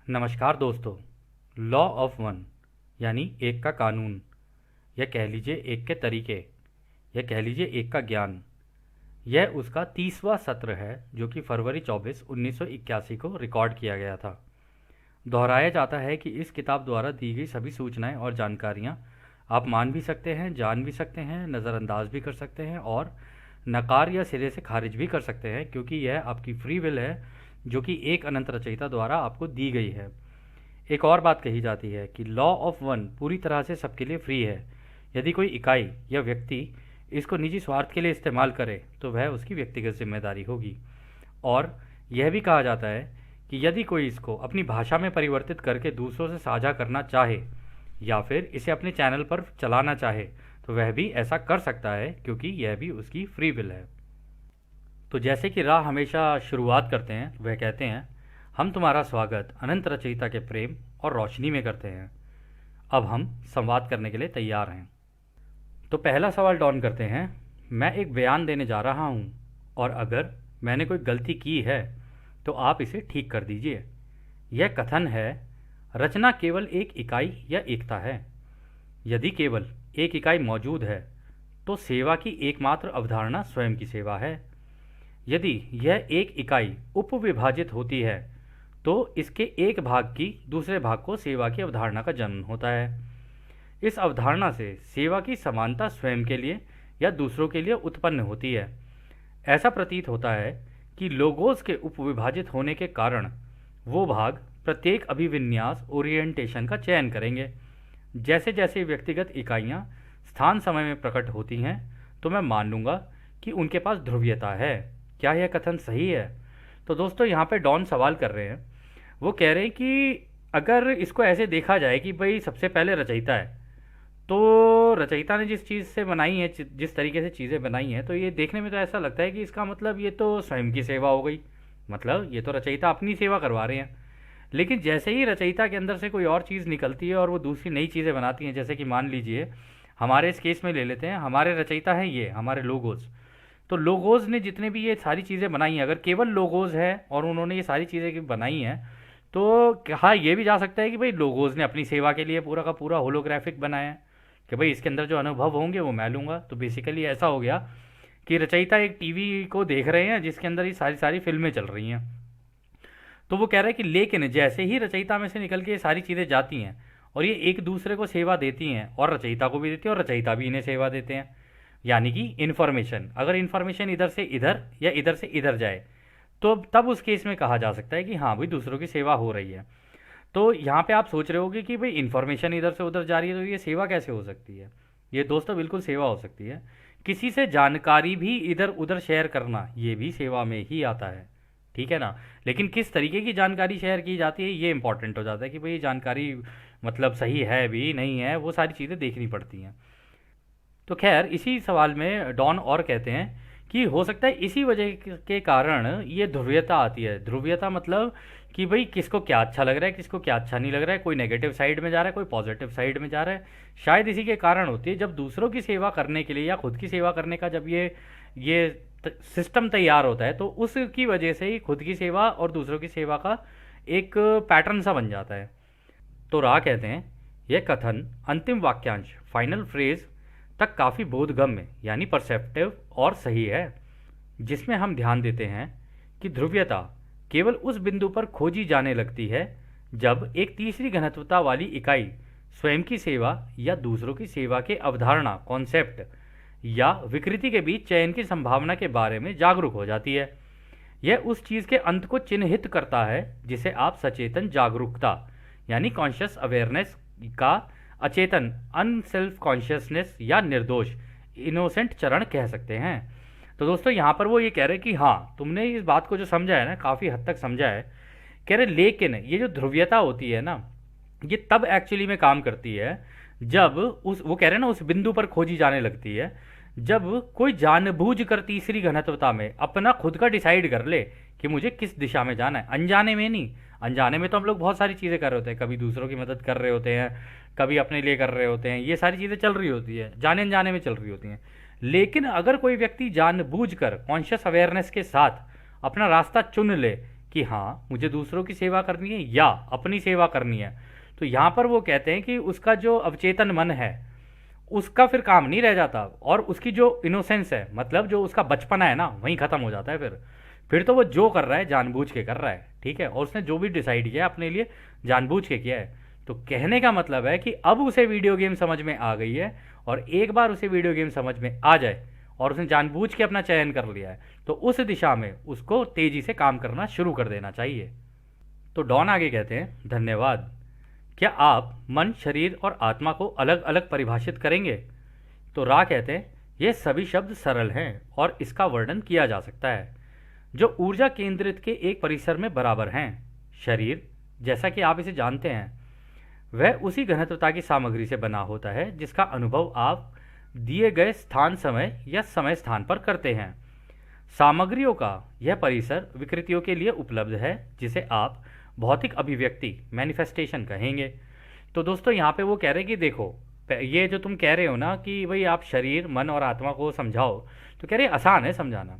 नमस्कार दोस्तों। Law of one यानी एक का कानून, या कह लीजिए एक के तरीके, या कह लीजिए एक का ज्ञान, यह उसका 30वां सत्र है जो कि फरवरी 24 1981 को रिकॉर्ड किया गया था। दोहराया जाता है कि इस किताब द्वारा दी गई सभी सूचनाएं और जानकारियां आप मान भी सकते हैं, जान भी सकते हैं, नज़रअंदाज भी कर सकते हैं और नकार या सिरे से खारिज भी कर सकते हैं, क्योंकि यह आपकी फ्री विल है जो कि एक अनंत रचयिता द्वारा आपको दी गई है। एक और बात कही जाती है कि लॉ ऑफ वन पूरी तरह से सबके लिए फ्री है। यदि कोई इकाई या व्यक्ति इसको निजी स्वार्थ के लिए इस्तेमाल करे तो वह उसकी व्यक्तिगत जिम्मेदारी होगी। और यह भी कहा जाता है कि यदि कोई इसको अपनी भाषा में परिवर्तित करके दूसरों से साझा करना चाहे या फिर इसे अपने चैनल पर चलाना चाहे तो वह भी ऐसा कर सकता है, क्योंकि यह भी उसकी फ्री विल है। तो जैसे कि राह हमेशा शुरुआत करते हैं, वह कहते हैं, हम तुम्हारा स्वागत अनंत रचयिता के प्रेम और रोशनी में करते हैं। अब हम संवाद करने के लिए तैयार हैं। तो पहला सवाल डॉन करते हैं, मैं एक बयान देने जा रहा हूँ और अगर मैंने कोई गलती की है तो आप इसे ठीक कर दीजिए। यह कथन है, रचना केवल एक इकाई या एकता है। यदि केवल एक इकाई मौजूद है तो सेवा की एकमात्र अवधारणा स्वयं की सेवा है। यदि यह एक इकाई उपविभाजित होती है तो इसके एक भाग की दूसरे भाग को सेवा की अवधारणा का जन्म होता है। इस अवधारणा से सेवा की समानता स्वयं के लिए या दूसरों के लिए उत्पन्न होती है। ऐसा प्रतीत होता है कि लोगोस के उपविभाजित होने के कारण वो भाग प्रत्येक अभिविन्यास ओरिएंटेशन का चयन करेंगे। जैसे जैसे व्यक्तिगत इकाइयाँ स्थान समय में प्रकट होती हैं तो मैं मान लूँगा कि उनके पास ध्रुवीयता है। क्या यह कथन सही है? तो दोस्तों, यहाँ पे डॉन सवाल कर रहे हैं। वो कह रहे हैं कि अगर इसको ऐसे देखा जाए कि भाई सबसे पहले रचयिता है, तो रचयिता ने जिस चीज़ से बनाई है, जिस तरीके से चीज़ें बनाई हैं, तो ये देखने में तो ऐसा लगता है कि इसका मतलब ये तो स्वयं की सेवा हो गई। मतलब ये तो रचयिता अपनी सेवा करवा रहे हैं। लेकिन जैसे ही रचयिता के अंदर से कोई और चीज़ निकलती है और वो दूसरी नई चीज़ें बनाती हैं, जैसे कि मान लीजिए हमारे इस केस में ले लेते हैं, हमारे रचयिता हैं ये हमारे लोगोस। तो लोगोस ने जितने भी ये सारी चीज़ें बनाई हैं, अगर केवल लोगोस है और उन्होंने ये सारी चीज़ें बनाई हैं, तो कहा यह भी जा सकता है कि भाई लोगोस ने अपनी सेवा के लिए पूरा का पूरा होलोग्राफिक बनाया है कि भाई इसके अंदर जो अनुभव होंगे वो मैं लूँगा। तो बेसिकली ऐसा हो गया कि रचयिता एक टीवी को देख रहे हैं जिसके अंदर ये सारी सारी फिल्में चल रही हैं। तो वो कह रहा है कि लेकिन जैसे ही रचयिता में से निकल के ये सारी चीज़ें जाती हैं और ये एक दूसरे को सेवा देती हैं, और रचयिता को भी देती हैं और रचयिता भी इन्हें सेवा देते हैं, यानी कि इन्फॉर्मेशन, अगर इन्फॉर्मेशन इधर से इधर या इधर से इधर जाए तो तब उस केस में कहा जा सकता है कि हाँ भाई दूसरों की सेवा हो रही है। तो यहाँ पे आप सोच रहे होगे कि भाई इन्फॉर्मेशन इधर से उधर जा रही है तो ये सेवा कैसे हो सकती है? ये दोस्तों बिल्कुल सेवा हो सकती है। किसी से जानकारी भी इधर उधर शेयर करना ये भी सेवा में ही आता है, ठीक है ना। लेकिन किस तरीके की जानकारी शेयर की जाती है ये इंपॉर्टेंट हो जाता है कि भाई ये जानकारी मतलब सही है भी नहीं है, वो सारी चीज़ें देखनी पड़ती हैं। तो खैर इसी सवाल में डॉन और कहते हैं कि हो सकता है इसी वजह के कारण ये ध्रुवीयता आती है। ध्रुवीयता मतलब कि भाई किसको क्या अच्छा लग रहा है, किसको क्या अच्छा नहीं लग रहा है, कोई नेगेटिव साइड में जा रहा है, कोई पॉजिटिव साइड में जा रहा है। शायद इसी के कारण होती है, जब दूसरों की सेवा करने के लिए या खुद की सेवा करने का जब ये सिस्टम तैयार होता है तो उसकी वजह से ही खुद की सेवा और दूसरों की सेवा का एक पैटर्न सा बन जाता है। तो राह कहते हैं, यह कथन अंतिम वाक्यांश फाइनल फ्रेज तक काफ़ी बोधगम्य यानी परसेप्टिव और सही है, जिसमें हम ध्यान देते हैं कि ध्रुवीयता केवल उस बिंदु पर खोजी जाने लगती है जब एक तीसरी घनत्वता वाली इकाई स्वयं की सेवा या दूसरों की सेवा के अवधारणा कॉन्सेप्ट या विकृति के बीच चयन की संभावना के बारे में जागरूक हो जाती है। यह उस चीज़ के अंत को चिन्हित करता है जिसे आप सचेतन जागरूकता यानी कॉन्शियस अवेयरनेस का अचेतन अनसेल्फ कॉन्शियसनेस या निर्दोष इनोसेंट चरण कह सकते हैं। तो दोस्तों यहाँ पर वो ये कह रहे हैं कि हाँ तुमने इस बात को जो समझा है ना, काफ़ी हद तक समझा है। कह रहे लेकिन ये जो ध्रुवीयता होती है ना, ये तब एक्चुअली में काम करती है जब उस वो कह रहे हैं ना उस बिंदु पर खोजी जाने लगती है जब कोई जानबूझ कर तीसरी घनत्वता में अपना खुद का डिसाइड कर ले कि मुझे किस दिशा में जाना है। अनजाने में नहीं, अनजाने में तो हम लोग बहुत सारी चीज़ें कर रहे होते हैं, कभी दूसरों की मदद कर रहे होते हैं, कभी अपने लिए कर रहे होते हैं, ये सारी चीज़ें चल रही होती है, जाने अनजाने में चल रही होती हैं। लेकिन अगर कोई व्यक्ति जानबूझकर कॉन्शियस अवेयरनेस के साथ अपना रास्ता चुन ले कि हाँ मुझे दूसरों की सेवा करनी है या अपनी सेवा करनी है, तो यहाँ पर वो कहते हैं कि उसका जो अवचेतन मन है उसका फिर काम नहीं रह जाता, और उसकी जो इनोसेंस है, मतलब जो उसका बचपना है ना, वहीं ख़त्म हो जाता है। फिर तो वो जो कर रहा है जानबूझ के कर रहा है, ठीक है, और उसने जो भी डिसाइड किया है अपने लिए जानबूझ के किया है। तो कहने का मतलब है कि अब उसे वीडियो गेम समझ में आ गई है, और एक बार उसे वीडियो गेम समझ में आ जाए और उसने जानबूझ के अपना चयन कर लिया है, तो उस दिशा में उसको तेजी से काम करना शुरू कर देना चाहिए। तो डॉन आगे कहते हैं, धन्यवाद। क्या आप मन, शरीर और आत्मा को अलग अलग परिभाषित करेंगे? तो रा कहते हैं, ये सभी शब्द सरल हैं और इसका वर्णन किया जा सकता है, जो ऊर्जा केंद्रित के एक परिसर में बराबर हैं। शरीर, जैसा कि आप इसे जानते हैं, वह उसी घनत्वता की सामग्री से बना होता है जिसका अनुभव आप दिए गए स्थान समय या समय स्थान पर करते हैं। सामग्रियों का यह परिसर विकृतियों के लिए उपलब्ध है, जिसे आप भौतिक अभिव्यक्ति मैनिफेस्टेशन कहेंगे। तो दोस्तों यहाँ पे वो कह रहे हैं कि देखो, ये जो तुम कह रहे हो ना कि भाई आप शरीर, मन और आत्मा को समझाओ, तो कह रहे आसान है समझाना।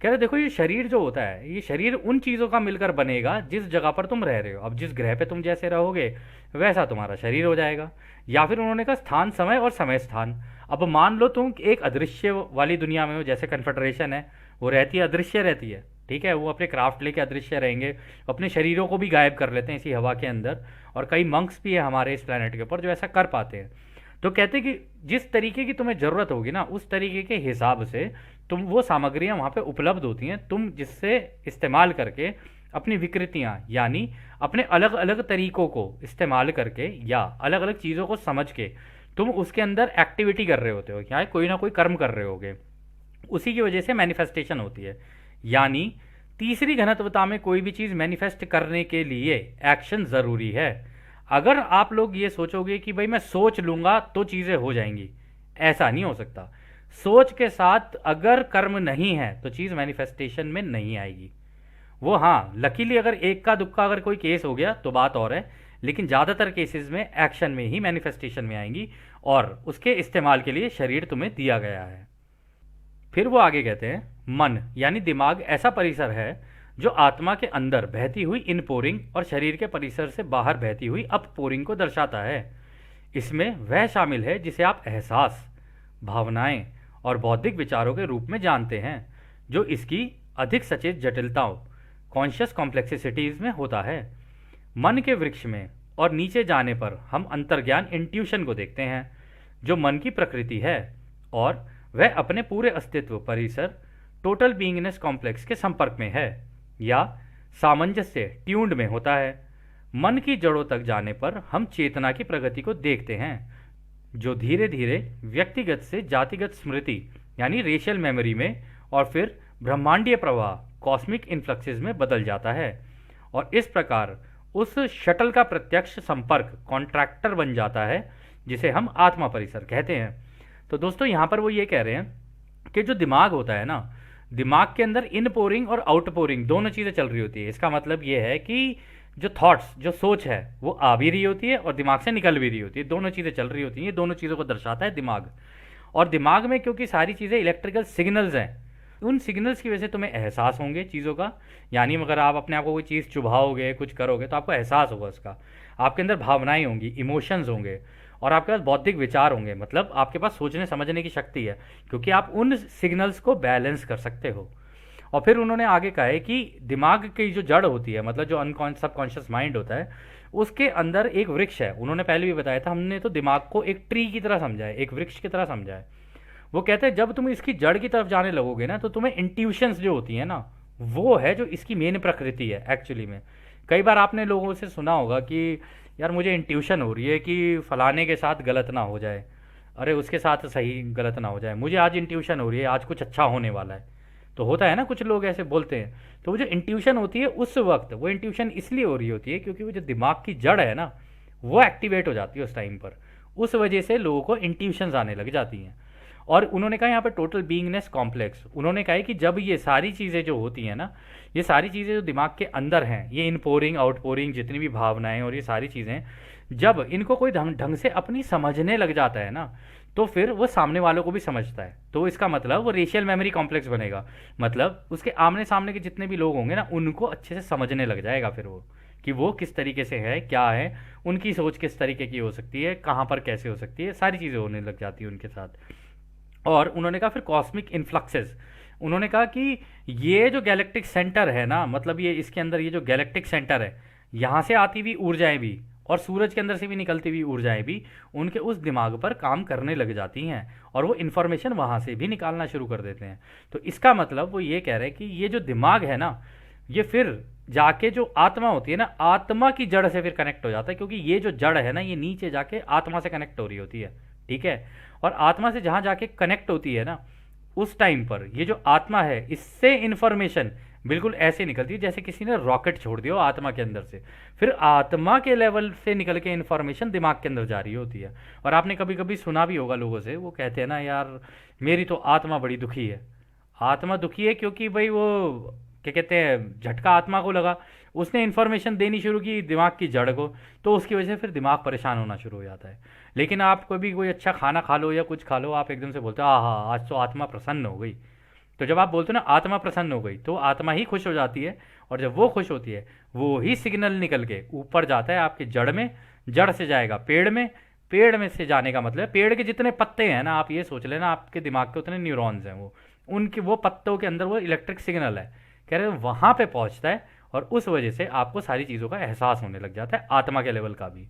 कह रहे देखो, ये शरीर जो होता है, ये शरीर उन चीज़ों का मिलकर बनेगा जिस जगह पर तुम रह रहे हो। अब जिस ग्रह पे तुम जैसे रहोगे वैसा तुम्हारा शरीर हो जाएगा। या फिर उन्होंने कहा स्थान समय और समय स्थान। अब मान लो तुम एक अदृश्य वाली दुनिया में हो, जैसे कन्फेडरेशन है, वो रहती है, अदृश्य रहती है, ठीक है, वो अपने क्राफ्ट लेके अदृश्य रहेंगे, अपने शरीरों को भी गायब कर लेते हैं इसी हवा के अंदर। और कई मंक्स भी है हमारे इस प्लानट के ऊपर जो ऐसा कर पाते हैं। तो कहते हैं कि जिस तरीके की तुम्हें ज़रूरत होगी ना, उस तरीके के हिसाब से तुम वो सामग्रियां वहाँ पे उपलब्ध होती हैं, तुम जिससे इस्तेमाल करके अपनी विकृतियां, यानी अपने अलग अलग तरीकों को इस्तेमाल करके या अलग अलग चीज़ों को समझ के तुम उसके अंदर एक्टिविटी कर रहे होते हो, या कोई ना कोई कर्म कर रहे होगे, उसी की वजह से मैनिफेस्टेशन होती है। यानी तीसरी घनत्वता में कोई भी चीज़ मैनिफेस्ट करने के लिए एक्शन ज़रूरी है। अगर आप लोग ये सोचोगे कि भाई मैं सोच लूँगा तो चीज़ें हो जाएंगी, ऐसा नहीं हो सकता। सोच के साथ अगर कर्म नहीं है तो चीज़ मैनिफेस्टेशन में नहीं आएगी। वो हाँ, लकीली अगर एक का दुक्का अगर कोई केस हो गया तो बात और है, लेकिन ज़्यादातर केसेस में एक्शन में ही मैनिफेस्टेशन में आएंगी, और उसके इस्तेमाल के लिए शरीर तुम्हें दिया गया है। फिर वो आगे कहते हैं, मन यानी दिमाग ऐसा परिसर है जो आत्मा के अंदर बहती हुई इनपोरिंग और शरीर के परिसर से बाहर बहती हुई अपपोरिंग को दर्शाता है। इसमें वह शामिल है जिसे आप एहसास, भावनाएं और बौद्धिक विचारों के रूप में जानते हैं, जो इसकी अधिक सचेत जटिलताओं, कॉन्शियस कॉम्प्लेक्सिटीज में होता है। मन के वृक्ष में और नीचे जाने पर हम अंतर्ज्ञान इंट्यूशन को देखते हैं, जो मन की प्रकृति है, और वह अपने पूरे अस्तित्व परिसर टोटल बीइंगनेस कॉम्प्लेक्स के संपर्क में है या सामंजस्य ट्यून्ड में होता है। मन की जड़ों तक जाने पर हम चेतना की प्रगति को देखते हैं, जो धीरे धीरे व्यक्तिगत से जातिगत स्मृति यानी रेशियल मेमोरी में और फिर ब्रह्मांडीय प्रवाह कॉस्मिक इन्फ्लक्सेस में बदल जाता है, और इस प्रकार उस शटल का प्रत्यक्ष संपर्क कॉन्ट्रैक्टर बन जाता है, जिसे हम आत्मा परिसर कहते हैं। तो दोस्तों यहाँ पर वो ये कह रहे हैं कि जो दिमाग होता है ना, दिमाग के अंदर इन पोरिंग और आउट पोरिंग दोनों चीज़ें चल रही होती है। इसका मतलब ये है कि जो थॉट्स, जो सोच है, वो आ भी रही होती है और दिमाग से निकल भी रही होती है, दोनों चीज़ें चल रही होती हैं। ये दोनों चीज़ों को दर्शाता है दिमाग। और दिमाग में क्योंकि सारी चीज़ें इलेक्ट्रिकल सिग्नल्स हैं, उन सिग्नल्स की वजह से तुम्हें एहसास होंगे चीज़ों का। यानी अगर आप अपने आप को कोई चीज़ चुभाओगे, कुछ करोगे, तो आपको एहसास होगा उसका। आपके अंदर भावनाएं होंगी, इमोशंस होंगे, और आपके पास बौद्धिक विचार होंगे, मतलब आपके पास सोचने समझने की शक्ति है, क्योंकि आप उन सिग्नल्स को बैलेंस कर सकते हो। और फिर उन्होंने आगे कहा है कि दिमाग की जो जड़ होती है, मतलब जो सबकॉन्शियस माइंड होता है, उसके अंदर एक वृक्ष है। उन्होंने पहले भी बताया था, हमने तो दिमाग को एक ट्री की तरह समझा है, एक वृक्ष की तरह समझा है। वो कहते हैं जब तुम इसकी जड़ की तरफ जाने लगोगे ना, तो तुम्हें इंट्यूशंस जो होती हैं ना, वो है जो इसकी मेन प्रकृति है एक्चुअली में। कई बार आपने लोगों से सुना होगा कि यार मुझे इंट्यूशन हो रही है कि फलाने के साथ गलत ना हो जाए, अरे उसके साथ सही गलत ना हो जाए, मुझे आज इंट्यूशन हो रही है आज कुछ अच्छा होने वाला है। तो होता है ना, कुछ लोग ऐसे बोलते हैं। तो वो जो इंट्यूशन होती है उस वक्त, वो इंट्यूशन इसलिए हो रही होती है क्योंकि वो जो दिमाग की जड़ है ना, वो एक्टिवेट हो जाती है उस टाइम पर। उस वजह से लोगों को इंट्यूशंस आने लग जाती हैं। और उन्होंने कहा यहाँ पे टोटल बीइंगनेस कॉम्प्लेक्स, उन्होंने कहा कि जब ये सारी चीज़ें जो होती हैं ना, ये सारी चीज़ें जो दिमाग के अंदर हैं, ये इन पोरिंग आउट पोरिंग जितनी भी भावनाएं और ये सारी चीज़ें, जब इनको कोई ढंग से अपनी समझने लग जाता है ना, तो फिर वो सामने वालों को भी समझता है। तो इसका मतलब वो रेशियल मेमोरी कॉम्प्लेक्स बनेगा, मतलब उसके आमने सामने के जितने भी लोग होंगे ना उनको अच्छे से समझने लग जाएगा फिर वो, कि वो किस तरीके से है, क्या है, उनकी सोच किस तरीके की हो सकती है, कहाँ पर कैसे हो सकती है, सारी चीज़ें होने लग जाती है उनके साथ। और उन्होंने कहा फिर कॉस्मिक इन्फ्लक्सेस, उन्होंने कहा कि ये जो गैलेक्टिक सेंटर है ना, मतलब ये इसके अंदर ये जो गैलेक्टिक सेंटर है, यहाँ से आती हुई ऊर्जाएं भी और सूरज के अंदर से भी निकलती हुई ऊर्जाएं भी उनके उस दिमाग पर काम करने लग जाती हैं और वो इन्फॉर्मेशन वहाँ से भी निकालना शुरू कर देते हैं। तो इसका मतलब वो ये कह रहे हैं कि ये जो दिमाग है ना, ये फिर जाके जो आत्मा होती है ना, आत्मा की जड़ से फिर कनेक्ट हो जाता है, क्योंकि ये जो जड़ है ना ये नीचे जाके आत्मा से कनेक्ट हो रही होती है। ठीक है। और आत्मा से जहाँ जाके कनेक्ट होती है ना, उस टाइम पर ये जो आत्मा है इससे इंफॉर्मेशन बिल्कुल ऐसे निकलती है जैसे किसी ने रॉकेट छोड़ दिया हो आत्मा के अंदर से, फिर आत्मा के लेवल से निकल के इंफॉर्मेशन दिमाग के अंदर जा रही होती है। और आपने कभी कभी सुना भी होगा लोगों से, वो कहते हैं ना यार मेरी तो आत्मा बड़ी दुखी है। आत्मा दुखी है क्योंकि भाई वो क्या कहते हैं, झटका आत्मा को लगा, उसने इन्फॉर्मेशन देनी शुरू की दिमाग की जड़ को, तो उसकी वजह से फिर दिमाग परेशान होना शुरू हो जाता है। लेकिन आप कभी कोई अच्छा खाना खा लो या कुछ खा लो, आप एकदम से बोलते हो हाँ आज तो आत्मा प्रसन्न हो गई। तो जब आप बोलते हो ना आत्मा प्रसन्न हो गई, तो आत्मा ही खुश हो जाती है, और जब वो खुश होती है वो ही सिग्नल निकल के ऊपर जाता है आपकी जड़ में, जड़ से जाएगा पेड़ में, पेड़ में से जाने का मतलब पेड़ के जितने पत्ते हैं ना, आप ये सोच लेना आपके दिमाग के उतने न्यूरॉन्स हैं, वो उनके वो पत्तों के अंदर वो इलेक्ट्रिक सिग्नल है, कह रहे वहाँ पे पहुँचता है, और उस वजह से आपको सारी चीज़ों का एहसास होने लग जाता है, आत्मा के लेवल का भी।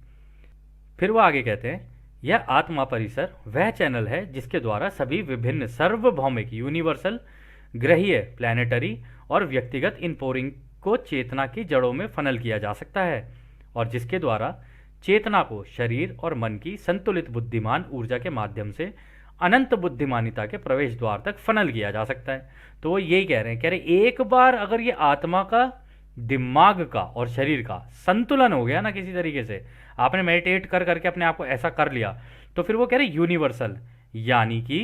फिर वो आगे कहते हैं यह आत्मा परिसर वह चैनल है जिसके द्वारा सभी विभिन्न सार्वभौमिक यूनिवर्सल ग्रहीय प्लैनेटरी और व्यक्तिगत इनपोरिंग को चेतना की जड़ों में फनल किया जा सकता है, और जिसके द्वारा चेतना को शरीर और मन की संतुलित बुद्धिमान ऊर्जा के माध्यम से अनंत बुद्धिमानिता के प्रवेश द्वार तक फनल किया जा सकता है। तो वो यही कह रहे एक बार अगर ये आत्मा का, दिमाग का और शरीर का संतुलन हो गया ना किसी तरीके से, आपने मेडिटेट कर करके अपने आप को ऐसा कर लिया, तो फिर वो कह रहे यूनिवर्सल, यानी कि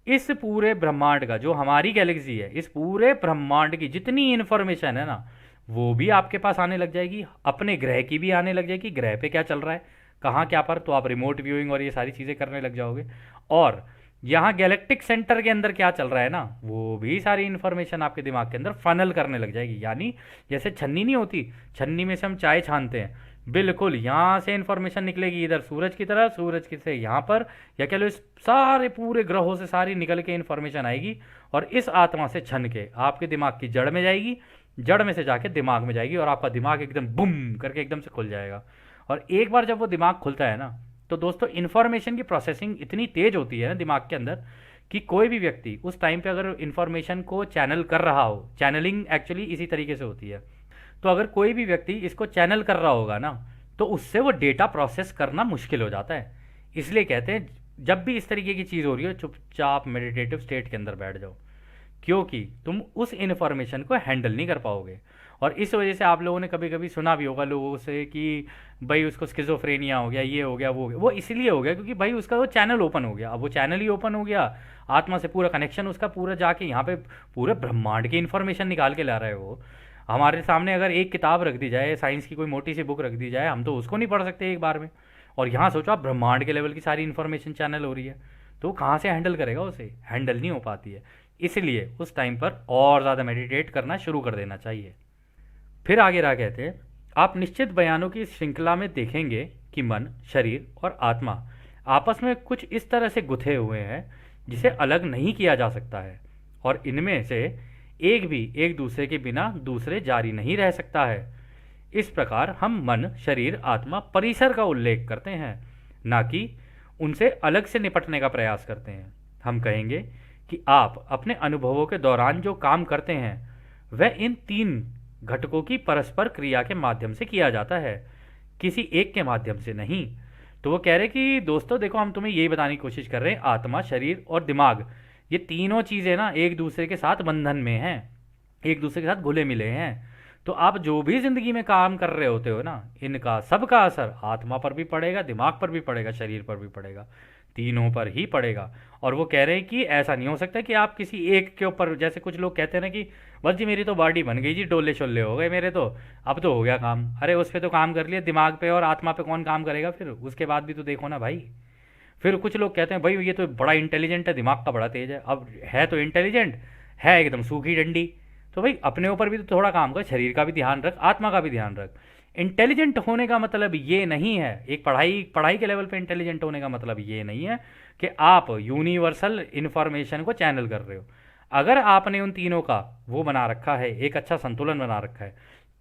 इस पूरे ब्रह्मांड का, जो हमारी गैलेक्सी है, इस पूरे ब्रह्मांड की जितनी इंफॉर्मेशन है ना वो भी आपके पास आने लग जाएगी, अपने ग्रह की भी आने लग जाएगी, ग्रह पे क्या चल रहा है, कहाँ क्या पर, तो आप रिमोट व्यूइंग और ये सारी चीज़ें करने लग जाओगे। और यहाँ गैलेक्टिक सेंटर के अंदर क्या चल रहा है ना, वो भी सारी इन्फॉर्मेशन आपके दिमाग के अंदर फनल करने लग जाएगी। यानी जैसे छन्नी नहीं होती, छन्नी में से हम चाय छानते हैं, बिल्कुल यहाँ से इन्फॉर्मेशन निकलेगी इधर सूरज की तरह, सूरज की से यहाँ पर, या कह लो इस सारे पूरे ग्रहों से सारी निकल के इन्फॉर्मेशन आएगी और इस आत्मा से छन के आपके दिमाग की जड़ में जाएगी, जड़ में से जाके दिमाग में जाएगी, और आपका दिमाग एकदम बुम करके एकदम से खुल जाएगा। और एक बार जब वो दिमाग खुलता है ना, तो दोस्तों इन्फॉर्मेशन की प्रोसेसिंग इतनी तेज होती है ना दिमाग के अंदर, कि कोई भी व्यक्ति उस टाइम पे अगर इन्फॉर्मेशन को चैनल कर रहा हो, चैनलिंग एक्चुअली इसी तरीके से होती है, तो अगर कोई भी व्यक्ति इसको चैनल कर रहा होगा ना, तो उससे वो डेटा प्रोसेस करना मुश्किल हो जाता है। इसलिए कहते हैं जब भी इस तरीके की चीज़ हो रही हो, चुपचाप मेडिटेटिव स्टेट के अंदर बैठ जाओ, क्योंकि तुम उस इन्फॉर्मेशन को हैंडल नहीं कर पाओगे। और इस वजह से आप लोगों ने कभी कभी सुना भी होगा लोगों से कि भाई उसको स्किज़ोफ्रेनिया हो गया, ये हो गया, वो हो गया। वो इसलिए हो गया क्योंकि भाई उसका वो चैनल ओपन हो गया। अब वो चैनल ही ओपन हो गया, आत्मा से पूरा कनेक्शन उसका पूरा जाके यहाँ पे पूरे ब्रह्मांड की इन्फॉर्मेशन निकाल के ला रहा है वो। हमारे सामने अगर एक किताब रख दी जाए, साइंस की कोई मोटी सी बुक रख दी जाए, हम तो उसको नहीं पढ़ सकते एक बार में, और यहाँ सोचो आप ब्रह्मांड के लेवल की सारी इन्फॉर्मेशन चैनल हो रही है, तो कहाँ से हैंडल करेगा, उसे हैंडल नहीं हो पाती है। इसलिए उस टाइम पर और ज़्यादा मेडिटेट करना शुरू कर देना चाहिए। फिर आगे रहा कहते हैं आप निश्चित बयानों की श्रृंखला में देखेंगे कि मन, शरीर और आत्मा आपस में कुछ इस तरह से गुथे हुए हैं जिसे अलग नहीं किया जा सकता है, और इनमें से एक भी एक दूसरे के बिना दूसरे जारी नहीं रह सकता है। इस प्रकार हम मन, शरीर, आत्मा, परिसर का उल्लेख करते हैं, ना कि उनसे अलग से निपटने का प्रयास करते हैं। हम कहेंगे कि आप अपने अनुभवों के दौरान जो काम करते हैं वह इन तीन घटकों की परस्पर क्रिया के माध्यम से किया जाता है, किसी एक के माध्यम से नहीं। तो वो कह रहे कि दोस्तों देखो, हम तुम्हें यही बताने की कोशिश कर रहे हैं, आत्मा, शरीर और दिमाग, ये तीनों चीज़ें ना एक दूसरे के साथ बंधन में हैं, एक दूसरे के साथ घुले मिले हैं। तो आप जो भी ज़िंदगी में काम कर रहे होते हो ना, इनका सबका असर आत्मा पर भी पड़ेगा, दिमाग पर भी पड़ेगा, शरीर पर भी पड़ेगा, तीनों पर ही पड़ेगा। और वो कह रहे हैं कि ऐसा नहीं हो सकता कि आप किसी एक के ऊपर, जैसे कुछ लोग कहते हैं ना कि बस जी मेरी तो बॉडी बन गई जी, डोले शोले हो गए मेरे तो, अब तो हो गया काम। अरे उस पर तो काम कर लिया, दिमाग पे और आत्मा पे कौन काम करेगा फिर? उसके बाद भी तो देखो ना भाई, फिर कुछ लोग कहते हैं भाई ये तो बड़ा इंटेलिजेंट है, दिमाग का बड़ा तेज है। अब है तो इंटेलिजेंट, है एकदम सूखी डंडी। तो भाई अपने ऊपर भी तो थोड़ा काम कर, शरीर का भी ध्यान रख, आत्मा का भी ध्यान रख। इंटेलिजेंट होने का मतलब ये नहीं है, एक पढ़ाई पढ़ाई के लेवल पे इंटेलिजेंट होने का मतलब ये नहीं है कि आप यूनिवर्सल इन्फॉर्मेशन को चैनल कर रहे हो। अगर आपने उन तीनों का वो बना रखा है, एक अच्छा संतुलन बना रखा है,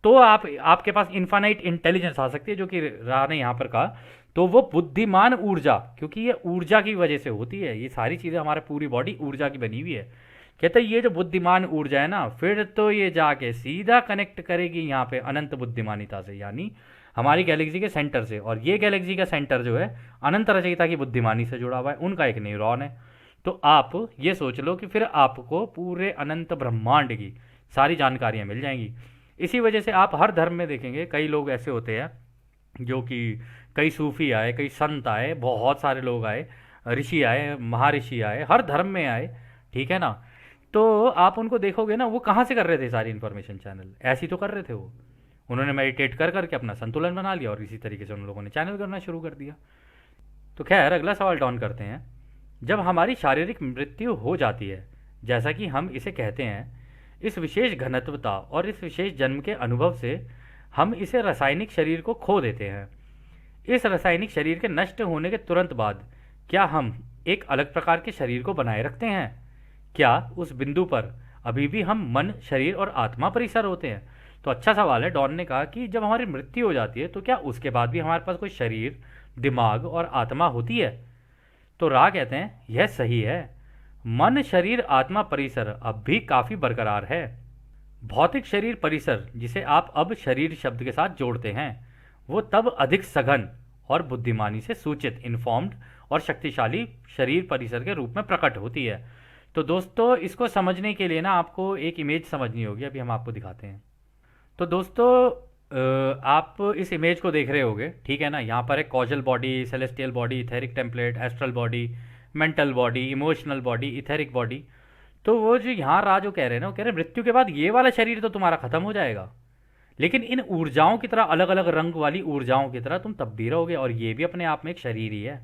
तो आपके पास इन्फानाइट इंटेलिजेंस आ सकती है, जो कि राह ने यहाँ पर कहा। तो वो बुद्धिमान ऊर्जा, क्योंकि ये ऊर्जा की वजह से होती है, ये सारी चीज़ें, हमारे पूरी बॉडी ऊर्जा की बनी हुई है। कहते हैं ये जो बुद्धिमान ऊर्जा है ना, फिर तो ये जाके सीधा कनेक्ट करेगी यहाँ पे अनंत बुद्धिमानिता से, यानी हमारी गैलेक्सी के सेंटर से। और ये गैलेक्सी का सेंटर जो है अनंत रचयिता की बुद्धिमानी से जुड़ा हुआ है, उनका एक न्यूरॉन है। तो आप ये सोच लो कि फिर आपको पूरे अनंत ब्रह्मांड की सारी जानकारियाँ मिल जाएंगी। इसी वजह से आप हर धर्म में देखेंगे कई लोग ऐसे होते हैं जो कि, कई सूफी आए, कई संत आए, बहुत सारे लोग आए, ऋषि आए, महर्षि आए, हर धर्म में आए, ठीक है ना। तो आप उनको देखोगे ना, वो कहाँ से कर रहे थे सारी इन्फॉर्मेशन चैनल, ऐसी तो कर रहे थे वो। उन्होंने मेडिटेट कर करके अपना संतुलन बना लिया और इसी तरीके से उन लोगों ने चैनल करना शुरू कर दिया। तो खैर अगला सवाल डाउन करते हैं। जब हमारी शारीरिक मृत्यु हो जाती है, जैसा कि हम इसे कहते हैं, इस विशेष घनत्वता और इस विशेष जन्म के अनुभव से हम इसे रासायनिक शरीर को खो देते हैं। इस रासायनिक शरीर के नष्ट होने के तुरंत बाद क्या हम एक अलग प्रकार के शरीर को बनाए रखते हैं? क्या उस बिंदु पर अभी भी हम मन, शरीर और आत्मा परिसर होते हैं? तो अच्छा सवाल है। डॉन ने कहा कि जब हमारी मृत्यु हो जाती है तो क्या उसके बाद भी हमारे पास कोई शरीर, दिमाग और आत्मा होती है? तो रा कहते हैं यह सही है। मन, शरीर, आत्मा परिसर अब भी काफी बरकरार है। भौतिक शरीर परिसर, जिसे आप अब शरीर शब्द के साथ जोड़ते हैं, वो तब अधिक सघन और बुद्धिमानी से सूचित, इन्फॉर्म्ड और शक्तिशाली शरीर परिसर के रूप में प्रकट होती है। तो दोस्तों इसको समझने के लिए ना आपको एक इमेज समझनी होगी, अभी हम आपको दिखाते हैं। तो दोस्तों आप इस इमेज को देख रहे होगे, ठीक है ना। यहाँ पर एक causal body, celestial body, etheric template, astral body, mental body, emotional body, etheric body. तो वो जो यहाँ राज कह रहे हैं ना, वो कह रहे हैं मृत्यु के बाद ये वाला शरीर तो तुम्हारा खत्म हो जाएगा, लेकिन इन ऊर्जाओं की तरह, अलग अलग रंग वाली ऊर्जाओं की तरह तुम तब भी रहोगे, और ये भी अपने आप में एक शरीर ही है।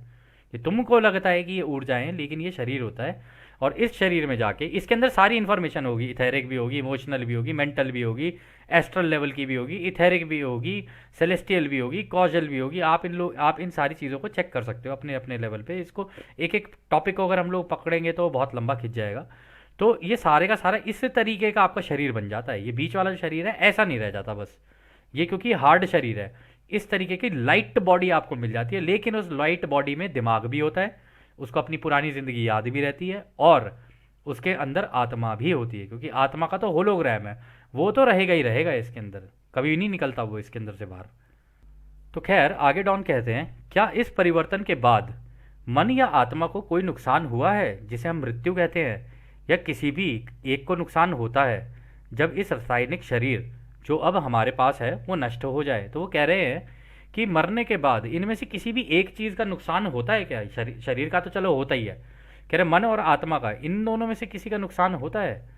ये तुमको लगता है कि ये ऊर्जाएं हैं, लेकिन ये शरीर होता है। और इस शरीर में जाके इसके अंदर सारी इन्फॉर्मेशन होगी, इथेरिक भी होगी, इमोशनल भी होगी, मेंटल भी होगी, एस्ट्रल लेवल की भी होगी, इथेरिक भी होगी, सेलेस्टियल भी होगी, कॉजल भी होगी। आप इन सारी चीज़ों को चेक कर सकते हो अपने अपने लेवल पे। इसको एक एक टॉपिक को अगर हम लोग पकड़ेंगे तो बहुत लंबा खिंच जाएगा। तो ये सारे का सारा इस तरीके का आपका शरीर बन जाता है। ये बीच वाला जो शरीर है ऐसा नहीं रह जाता बस, ये क्योंकि हार्ड शरीर है, इस तरीके की लाइट बॉडी आपको मिल जाती है। लेकिन उस लाइट बॉडी में दिमाग भी होता है, उसको अपनी पुरानी ज़िंदगी याद भी रहती है, और उसके अंदर आत्मा भी होती है, क्योंकि आत्मा का तो होलोग्राम है, वो तो रहेगा ही रहेगा इसके अंदर, कभी नहीं निकलता वो इसके अंदर से बाहर। तो खैर आगे डॉन कहते हैं, क्या इस परिवर्तन के बाद मन या आत्मा को कोई नुकसान हुआ है जिसे हम मृत्यु कहते हैं, या किसी भी एक को नुकसान होता है जब इस रासायनिक शरीर जो अब हमारे पास है वो नष्ट हो जाए? तो वो कह रहे हैं कि मरने के बाद इनमें से किसी भी एक चीज़ का नुकसान होता है क्या? शरीर का तो चलो होता ही है, कह रहे मन और आत्मा का, इन दोनों में से किसी का नुकसान होता है?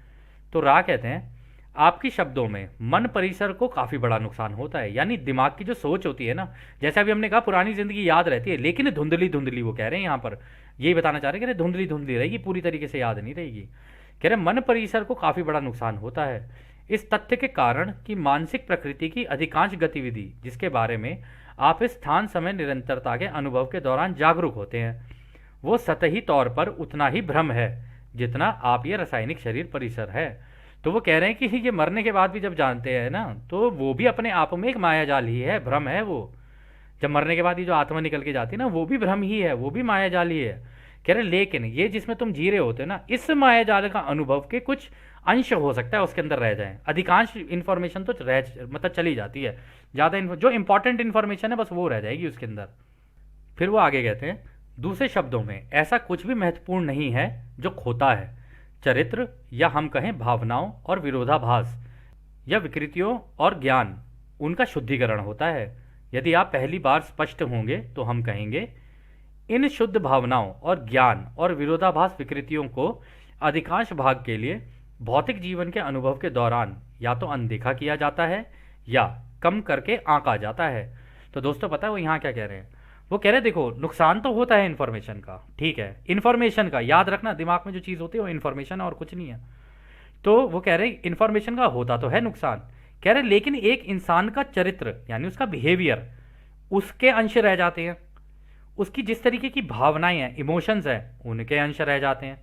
तो रा कहते हैं, आपकी शब्दों में मन परिसर को काफ़ी बड़ा नुकसान होता है, यानी दिमाग की जो सोच होती है ना, जैसे अभी हमने कहा पुरानी ज़िंदगी याद रहती है, लेकिन धुंधली धुंधली, वो कह रहे हैं यहाँ पर यही बताना चाह रहे हैं कि धुंधली धुंधली रहेगी, पूरी तरीके से याद नहीं रहेगी। कह रहे मन परिसर को काफ़ी बड़ा नुकसान होता है इस तथ्य के कारण कि मानसिक प्रकृति की अधिकांश गतिविधि जिसके बारे में आप इस स्थान समय निरंतरता के अनुभव के दौरान जागरूक होते हैं, वो सतही तौर पर उतना ही भ्रम है जितना आप ये रासायनिक शरीर परिसर है। तो वो कह रहे हैं कि ये मरने के बाद भी जब जानते हैं ना, तो वो भी अपने आप में एक मायाजाल ही है, भ्रम है वो। जब मरने के बाद ये जो आत्मा निकल के जाती है ना, वो भी भ्रम ही है, वो भी मायाजाल ही है। कह रहे लेकिन ये जिसमें तुम जी रहे होते हो ना, इस मायाजाल का अनुभव के कुछ अंश हो सकता है उसके अंदर रह जाए, अधिकांश इन्फॉर्मेशन तो मतलब चली जाती है, ज़्यादा जो इंपॉर्टेंट इन्फॉर्मेशन है बस वो रह जाएगी उसके अंदर। फिर वो आगे कहते हैं, दूसरे शब्दों में ऐसा कुछ भी महत्वपूर्ण नहीं है जो खोता है। चरित्र, या हम कहें भावनाओं और विरोधाभास या विकृतियों और ज्ञान, उनका शुद्धिकरण होता है। यदि आप पहली बार स्पष्ट होंगे तो हम कहेंगे, इन शुद्ध भावनाओं और ज्ञान और विरोधाभास विकृतियों को अधिकांश भाग के लिए भौतिक जीवन के अनुभव के दौरान या तो अनदेखा किया जाता है या कम करके आंका जाता है। तो दोस्तों पता है वो यहाँ क्या कह रहे हैं? वो कह रहे देखो नुकसान तो होता है इन्फॉर्मेशन का, ठीक है, इन्फॉर्मेशन का याद रखना, दिमाग में जो चीज़ होती है वो इन्फॉर्मेशन है और कुछ नहीं है। तो वो कह रहे इन्फॉर्मेशन का होता तो है नुकसान, कह रहे लेकिन एक इंसान का चरित्र यानी उसका बिहेवियर, उसके अंश रह जाते हैं, उसकी जिस तरीके की भावनाएं हैं, इमोशंस हैं, उनके अंश रह जाते हैं,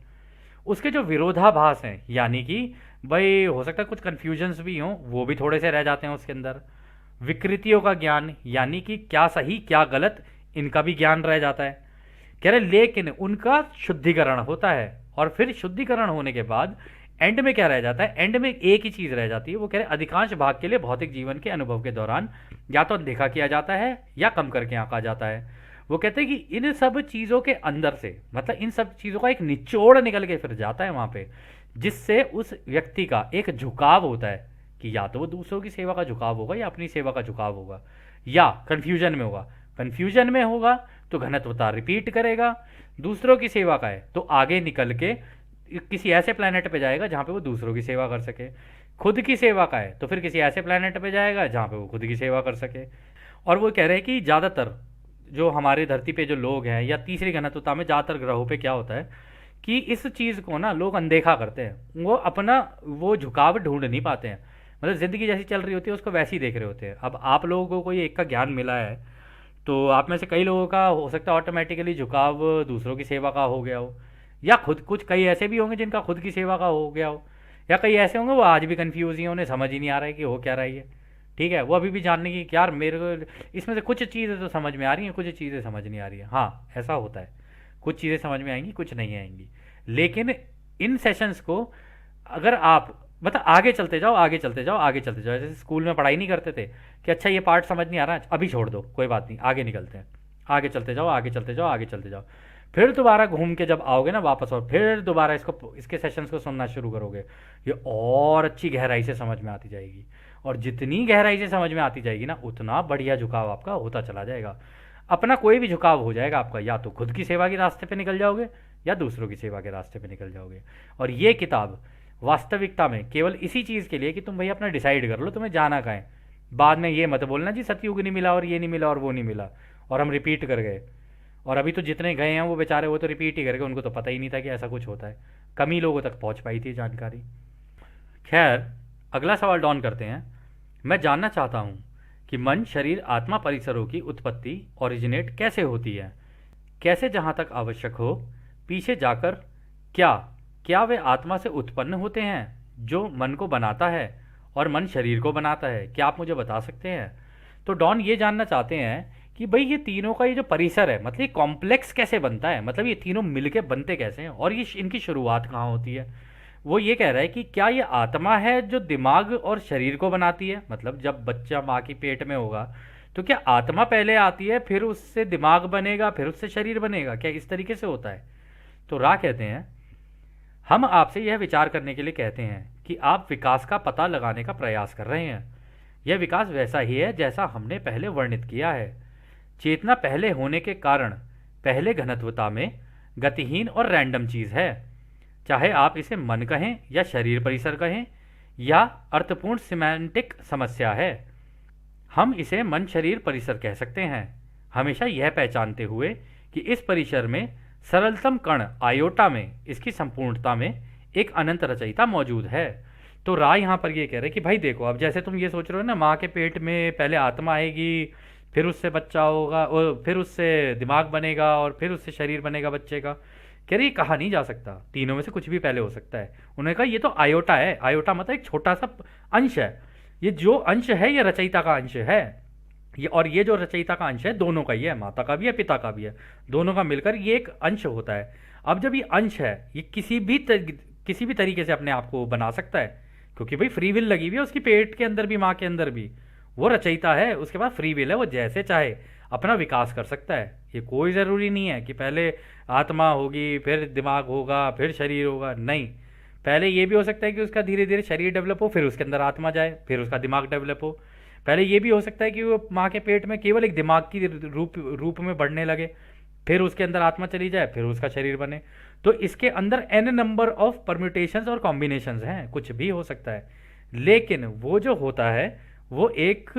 उसके जो विरोधाभास हैं यानी कि भाई हो सकता है कुछ कन्फ्यूजन्स भी हों, वो भी थोड़े से रह जाते हैं उसके अंदर, विकृतियों का ज्ञान यानी कि क्या सही क्या गलत, इनका भी ज्ञान रह जाता है। कह रहे लेकिन उनका शुद्धिकरण होता है, और फिर शुद्धिकरण होने के बाद एंड में क्या रह जाता है, एंड में एक ही चीज़ रह जाती है। वो कह रहे अधिकांश भाग के लिए भौतिक जीवन के अनुभव के दौरान या तो अनदेखा किया जाता है या कम करके आंका जाता है। वो कहते हैं कि इन सब चीज़ों के अंदर से, मतलब इन सब चीज़ों का एक निचोड़ निकल के फिर जाता है वहाँ पे, जिससे उस व्यक्ति का एक झुकाव होता है कि या तो वो दूसरों की सेवा का झुकाव होगा या अपनी सेवा का झुकाव होगा, या कन्फ्यूजन में होगा। कन्फ्यूजन में होगा तो घनत्वता रिपीट करेगा, दूसरों की सेवा का है तो आगे निकल के किसी ऐसे प्लेनेट पे जाएगा जहाँ पे वो दूसरों की सेवा कर सके, खुद की सेवा का है तो फिर किसी ऐसे प्लेनेट पे जाएगा जहाँ पे वो खुद की सेवा कर सके। और वो कह रहे हैं कि ज़्यादातर जो हमारे धरती पे जो लोग हैं या तीसरी घनत्वता में ज़्यादातर ग्रहों पे क्या होता है कि इस चीज़ को ना लोग अनदेखा करते हैं, वो अपना वो झुकाव ढूंढ नहीं पाते हैं, मतलब ज़िंदगी जैसी चल रही होती है उसको वैसे ही देख रहे होते हैं। अब आप लोगों को कोई एक का ज्ञान मिला है तो आप में से कई लोगों का हो सकता है ऑटोमेटिकली झुकाव दूसरों की सेवा का हो गया हो, या खुद कुछ कई ऐसे भी होंगे जिनका खुद की सेवा का हो गया हो, या कई ऐसे होंगे वो आज भी कंफ्यूज ही हैं, उन्हें समझ ही नहीं आ रहा है कि हो क्या रहा है। ठीक है, वो अभी भी जानने की कि यार मेरे को इसमें से कुछ चीज़ें तो समझ में आ रही हैं, कुछ चीज़ें समझ नहीं आ रही है। हाँ ऐसा होता है, कुछ चीज़ें समझ में आएंगी कुछ नहीं आएंगी, लेकिन इन सेशंस को अगर आप मतलब आगे चलते जाओ आगे चलते जाओ आगे चलते जाओ, जैसे स्कूल में पढ़ाई नहीं करते थे कि अच्छा ये पार्ट समझ नहीं आ रहा अभी छोड़ दो कोई बात नहीं आगे निकलते हैं, आगे चलते जाओ आगे चलते जाओ आगे चलते जाओ, फिर दोबारा घूम के जब आओगे ना वापस और फिर दोबारा इसको इसके सेशंस को सुनना शुरू करोगे, ये और अच्छी गहराई से समझ में आती जाएगी, और जितनी गहराई से समझ में आती जाएगी ना उतना बढ़िया झुकाव आपका होता चला जाएगा। अपना कोई भी झुकाव हो जाएगा आपका, या तो खुद की सेवा के रास्ते पे निकल जाओगे या दूसरों की सेवा के रास्ते पे निकल जाओगे। और ये किताब वास्तविकता में केवल इसी चीज़ के लिए कि तुम भाई अपना डिसाइड कर लो तुम्हें जाना कहाँ है, बाद में ये मत बोलना जी सतयुग नहीं मिला और ये नहीं मिला और वो नहीं मिला और हम रिपीट कर गए, और अभी तो जितने गए हैं वो बेचारे वो तो रिपीट ही कर गए, उनको तो पता ही नहीं था कि ऐसा कुछ होता है, कम ही लोगों तक पहुंच पाई थी जानकारी। खैर अगला सवाल डॉन करते हैं। मैं जानना चाहता हूँ कि मन शरीर आत्मा परिसरों की उत्पत्ति ओरिजिनेट कैसे होती है, कैसे जहाँ तक आवश्यक हो पीछे जाकर, क्या क्या वे आत्मा से उत्पन्न होते हैं जो मन को बनाता है और मन शरीर को बनाता है, क्या आप मुझे बता सकते हैं। तो डॉन ये जानना चाहते हैं कि भाई ये तीनों का ये जो परिसर है मतलब ये कॉम्प्लेक्स कैसे बनता है, मतलब ये तीनों मिलके बनते कैसे हैं और ये इनकी शुरुआत कहाँ होती है। वो ये कह रहा है कि क्या ये आत्मा है जो दिमाग और शरीर को बनाती है, मतलब जब बच्चा माँ की पेट में होगा तो क्या आत्मा पहले आती है फिर उससे दिमाग बनेगा फिर उससे शरीर बनेगा, क्या इस तरीके से होता है। तो रा कहते हैं हम आपसे यह विचार करने के लिए कहते हैं कि आप विकास का पता लगाने का प्रयास कर रहे हैं। यह विकास वैसा ही है जैसा हमने पहले वर्णित किया है। चेतना पहले होने के कारण पहले घनत्वता में गतिहीन और रैंडम चीज़ है, चाहे आप इसे मन कहें या शरीर परिसर कहें या अर्थपूर्ण सिमेंटिक समस्या है। हम इसे मन शरीर परिसर कह सकते हैं, हमेशा यह पहचानते हुए कि इस परिसर में सरलतम कण आयोटा में इसकी संपूर्णता में एक अनंत रचयिता मौजूद है। तो राय यहाँ पर ये कह रहे कि भाई देखो अब जैसे तुम ये सोच रहे हो ना माँ के पेट में पहले आत्मा आएगी फिर उससे बच्चा होगा और फिर उससे दिमाग बनेगा और फिर उससे शरीर बनेगा बच्चे का, कह रहे ये कहा नहीं जा सकता, तीनों में से कुछ भी पहले हो सकता है। उन्होंने कहा ये तो आयोटा है, आयोटा मतलब एक छोटा सा अंश है, ये जो अंश है ये रचयिता का अंश है, ये और ये जो रचयिता का अंश है दोनों का ही है, माता का भी है पिता का भी है, दोनों का मिलकर ये एक अंश होता है। अब जब ये अंश है ये किसी भी तरीके से अपने आप को बना सकता है, क्योंकि भाई फ्री विल लगी हुई है उसकी पेट के अंदर भी माँ के अंदर भी, वो रचयिता है उसके बाद फ्री विल है, वो जैसे चाहे अपना विकास कर सकता है। ये कोई ज़रूरी नहीं है कि पहले आत्मा होगी फिर दिमाग होगा फिर शरीर होगा, नहीं, पहले ये भी हो सकता है कि उसका धीरे धीरे शरीर डेवलप हो फिर उसके अंदर आत्मा जाए फिर उसका दिमाग डेवलप हो, पहले ये भी हो सकता है कि वो माँ के पेट में केवल एक दिमाग की रूप में बढ़ने लगे फिर उसके अंदर आत्मा चली जाए फिर उसका शरीर बने। तो इसके अंदर n नंबर ऑफ परम्यूटेशंस और कॉम्बिनेशंस हैं, कुछ भी हो सकता है, लेकिन वो जो होता है वो एक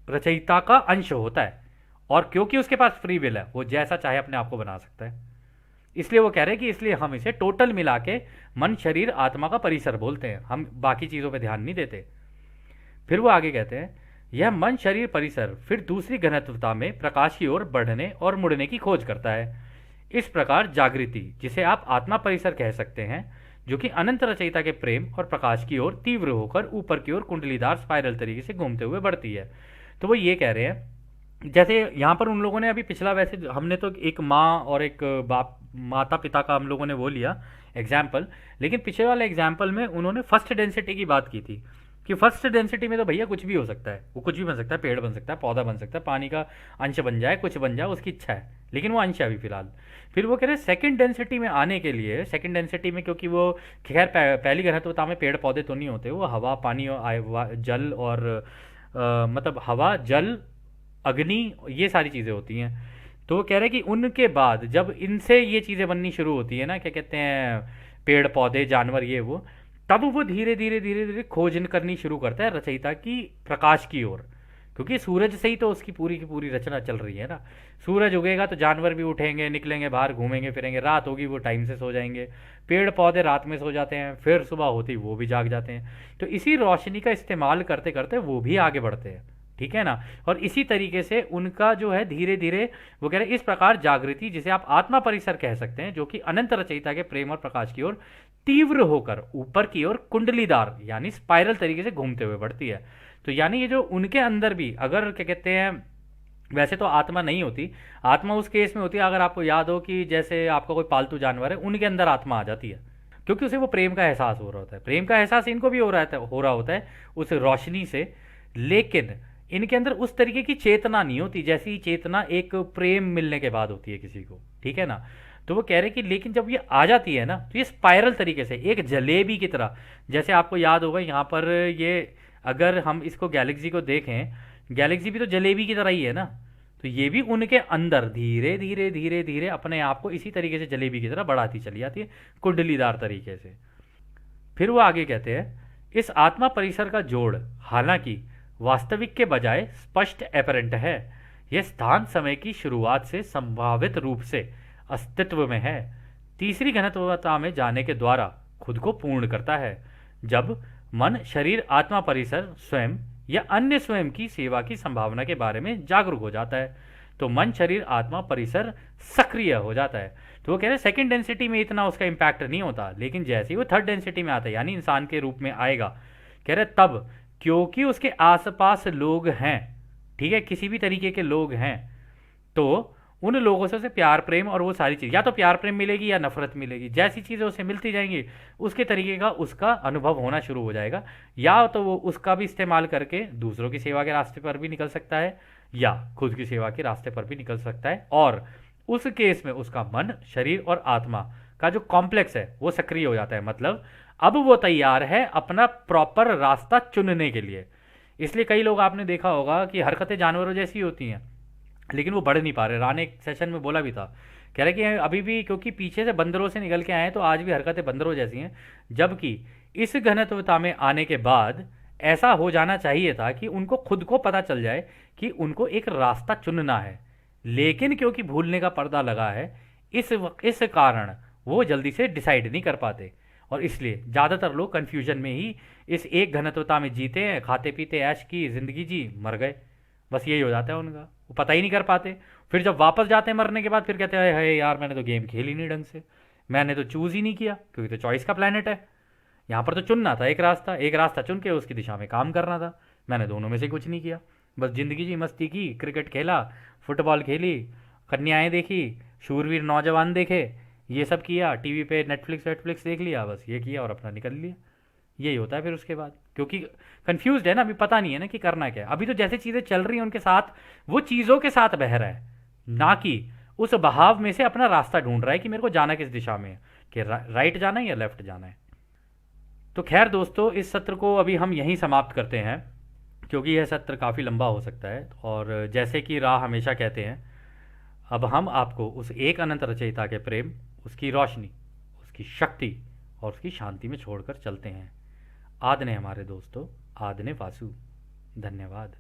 रचयिता का अंश होता है और क्योंकि उसके पास फ्री विल है, वो जैसा चाहे अपने आप को बना सकता है। इसलिए वो कह रहे हैं कि इसलिए हम इसे टोटल मिला के मन शरीर आत्मा का परिसर बोलते हैं, हम बाकी चीज़ों पे ध्यान नहीं देते। फिर वो आगे कहते हैं, यह मन शरीर परिसर फिर दूसरी घनत्वता में प्रकाश की ओर बढ़ने और मुड़ने की खोज करता है। इस प्रकार जागृति, जिसे आप आत्मा परिसर कह सकते हैं, जो कि अनंत रचयिता के प्रेम और प्रकाश की ओर तीव्र होकर ऊपर की ओर कुंडलीदार स्पाइरल तरीके से घूमते हुए बढ़ती है। तो वो ये कह रहे हैं, जैसे यहाँ पर उन लोगों ने अभी पिछला, वैसे हमने तो एक माँ और एक बाप, माता पिता का हम लोगों ने वो लिया एग्जाम्पल, लेकिन पिछले वाले एग्जाम्पल में उन्होंने फर्स्ट डेंसिटी की बात की थी कि फर्स्ट डेंसिटी में तो भैया कुछ भी हो सकता है, वो कुछ भी बन सकता है, पेड़ बन सकता है, पौधा बन सकता है, पानी का अंश बन जाए, कुछ बन जाए, उसकी इच्छा है, लेकिन वो अंश है अभी फिलहाल। फिर वो कह रहे हैं सेकंड डेंसिटी में आने के लिए, सेकंड डेंसिटी में क्योंकि वो खैर पहली घनत्वता में पेड़ पौधे तो नहीं होते, वो हवा पानी और जल और मतलब हवा जल अग्नि, ये सारी चीज़ें होती हैं। तो वो कह रहे हैं कि उनके बाद जब इनसे ये चीज़ें बननी शुरू होती है ना, क्या कहते हैं, पेड़ पौधे जानवर ये वो, तब वो धीरे धीरे धीरे धीरे खोज करनी शुरू करता है रचयिता की प्रकाश की ओर, क्योंकि सूरज से ही तो उसकी पूरी की पूरी रचना चल रही है ना। सूरज उगेगा तो जानवर भी उठेंगे, निकलेंगे बाहर, घूमेंगे फिरेंगे, रात होगी वो टाइम से सो जाएंगे, पेड़ पौधे रात में सो जाते हैं, फिर सुबह होती वो भी जाग जाते हैं। तो इसी रोशनी का इस्तेमाल करते करते वो भी आगे बढ़ते हैं, ठीक है ना। और इसी तरीके से उनका जो है धीरे धीरे, वो कह रहे हैं इस प्रकार जागृति, जिसे आप आत्मा परिसर कह सकते हैं, जो कि अनंत रचयिता के प्रेम और प्रकाश की ओर तीव्र होकर ऊपर की ओर कुंडलीदार यानी स्पाइरल तरीके से घूमते हुए बढ़ती है। तो यानी ये जो उनके अंदर भी, अगर क्या कहते हैं, वैसे तो आत्मा नहीं होती, आत्मा उस केस में होती है अगर आपको याद हो कि जैसे आपका कोई पालतू जानवर है, उनके अंदर आत्मा आ जाती है, क्योंकि उसे वो प्रेम का एहसास हो रहा होता है। प्रेम का एहसास इनको भी हो रहा होता है उस रोशनी से, लेकिन इनके अंदर उस तरीके की चेतना नहीं होती जैसी चेतना एक प्रेम मिलने के बाद होती है किसी को, ठीक है ना। तो वो कह रहे कि लेकिन जब ये आ जाती है ना, तो ये स्पाइरल तरीके से एक जलेबी की तरह, जैसे आपको याद होगा यहाँ पर ये, अगर हम इसको गैलेक्सी को देखें, गैलेक्सी भी तो जलेबी की तरह ही है ना, तो ये भी उनके अंदर धीरे धीरे धीरे धीरे अपने आप को इसी तरीके से जलेबी की तरह बढ़ाती चली जाती है, कुंडलीदार तरीके से। फिर वो आगे कहते हैं, इस आत्मा परिसर का जोड़ हालांकि वास्तविक के बजाय स्पष्ट एपरेंट है, यह स्थान समय की शुरुआत से संभावित रूप से अस्तित्व में है, तीसरी घनत्वता में जाने के द्वारा खुद को पूर्ण करता है। जब मन शरीर आत्मा परिसर स्वयं या अन्य स्वयं की सेवा की संभावना के बारे में जागरूक हो जाता है, तो मन शरीर आत्मा परिसर सक्रिय हो जाता है। तो वो कह रहे हैं सेकंड डेंसिटी में इतना उसका इंपैक्ट नहीं होता, लेकिन जैसे ही वो थर्ड डेंसिटी में आता है यानी इंसान के रूप में आएगा, कह रहे तब क्योंकि उसके आसपास लोग हैं, ठीक है, किसी भी तरीके के लोग हैं, तो उन लोगों से उसे प्यार प्रेम और वो सारी चीज़, या तो प्यार प्रेम मिलेगी या नफरत मिलेगी, जैसी चीज़ें उसे मिलती जाएंगी उसके तरीके का उसका अनुभव होना शुरू हो जाएगा। या तो वो उसका भी इस्तेमाल करके दूसरों की सेवा के रास्ते पर भी निकल सकता है, या खुद की सेवा के रास्ते पर भी निकल सकता है, और उस केस में उसका मन शरीर और आत्मा का जो कॉम्प्लेक्स है वो सक्रिय हो जाता है। मतलब अब वो तैयार है अपना प्रॉपर रास्ता चुनने के लिए। इसलिए कई लोग आपने देखा होगा कि हरकतें जानवरों जैसी होती हैं, लेकिन वो बढ़ नहीं पा रहे। राणे एक सेशन में बोला भी था, कह रहे कि अभी भी क्योंकि पीछे से बंदरों से निकल के आए हैं तो आज भी हरकतें बंदरों जैसी हैं, जबकि इस घनत्वता में आने के बाद ऐसा हो जाना चाहिए था कि उनको खुद को पता चल जाए कि उनको एक रास्ता चुनना है, लेकिन क्योंकि भूलने का पर्दा लगा है, इस कारण वो जल्दी से डिसाइड नहीं कर पाते, और इसलिए ज़्यादातर लोग कन्फ्यूजन में ही इस एक घनत्वता में जीते हैं, खाते पीते ऐश की ज़िंदगी जी, मर गए, बस यही हो जाता है उनका, वो पता ही नहीं कर पाते। फिर जब वापस जाते हैं मरने के बाद, फिर कहते हैं है यार मैंने तो गेम खेली नहीं ढंग से, मैंने तो चूज़ ही नहीं किया, क्योंकि तो चॉइस का प्लानट है, यहाँ पर तो चुनना था एक रास्ता चुन के उसकी दिशा में काम करना था, मैंने दोनों में से कुछ नहीं किया, बस ज़िंदगी जी, मस्ती की, क्रिकेट खेला, फुटबॉल खेली, कन्याएँ देखी, शूरवीर नौजवान देखे, ये सब किया, टीवी पे नेटफ्लिक्स देख लिया, बस ये किया और अपना निकल लिया। यही होता है फिर उसके बाद, क्योंकि कंफ्यूज्ड है ना, अभी पता नहीं है ना कि करना क्या है। अभी तो जैसे चीज़ें चल रही हैं उनके साथ, वो चीज़ों के साथ बह रहा है, ना कि उस बहाव में से अपना रास्ता ढूंढ रहा है कि मेरे को जाना किस दिशा में है, कि राइट जाना है या लेफ्ट जाना है। तो खैर दोस्तों, इस सत्र को अभी हम यहीं समाप्त करते हैं, क्योंकि यह सत्र काफ़ी लंबा हो सकता है, और जैसे कि राह हमेशा कहते हैं, अब हम आपको उस एक अनंत रचयिता के प्रेम, उसकी रोशनी, उसकी शक्ति और उसकी शांति में छोड़कर चलते हैं। आदने हमारे दोस्तों, आदने वासु। धन्यवाद।